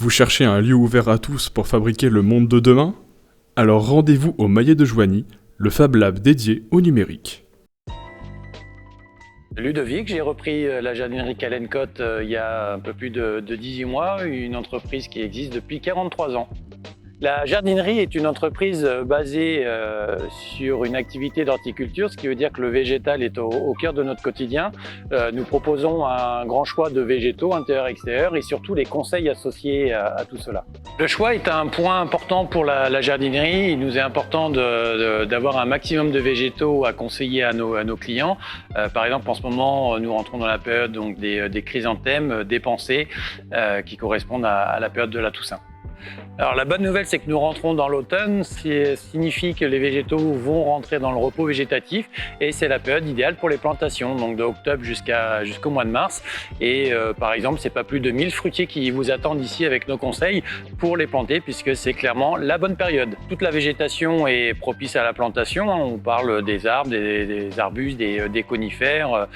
Vous cherchez un lieu ouvert à tous pour fabriquer le monde de demain? Alors rendez-vous au Maillet de Joigny, le Fab Lab dédié au numérique. Ludovic, j'ai repris la jardinerie Calencotte il y a un peu plus de 18 mois, une entreprise qui existe depuis 43 ans. La jardinerie est une entreprise basée sur une activité d'horticulture, ce qui veut dire que le végétal est au cœur de notre quotidien. Nous proposons un grand choix de végétaux intérieurs et extérieurs et surtout les conseils associés à tout cela. Le choix est un point important pour la jardinerie. Il nous est important d'avoir un maximum de végétaux à conseiller à nos clients. Par exemple, en ce moment, nous rentrons dans la période donc, des chrysanthèmes dépensés qui correspondent à la période de la Toussaint. Alors la bonne nouvelle, c'est que nous rentrons dans l'automne, ce qui signifie que les végétaux vont rentrer dans le repos végétatif et c'est la période idéale pour les plantations, donc de octobre jusqu'au mois de mars. Et par exemple, c'est pas plus de 1000 fruitiers qui vous attendent ici avec nos conseils pour les planter puisque c'est clairement la bonne période. Toute la végétation est propice à la plantation, on parle des arbres, des arbustes, des conifères,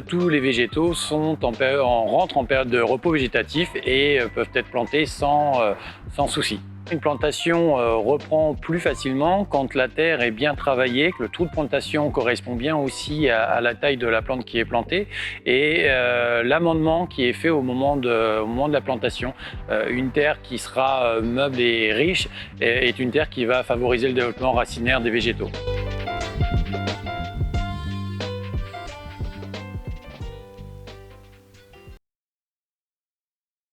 tous les végétaux rentrent en période de repos végétatif et peuvent être plantés sans souci. Une plantation reprend plus facilement quand la terre est bien travaillée, que le trou de plantation correspond bien aussi à la taille de la plante qui est plantée et l'amendement qui est fait au moment de la plantation. Une terre qui sera meuble et riche est une terre qui va favoriser le développement racinaire des végétaux.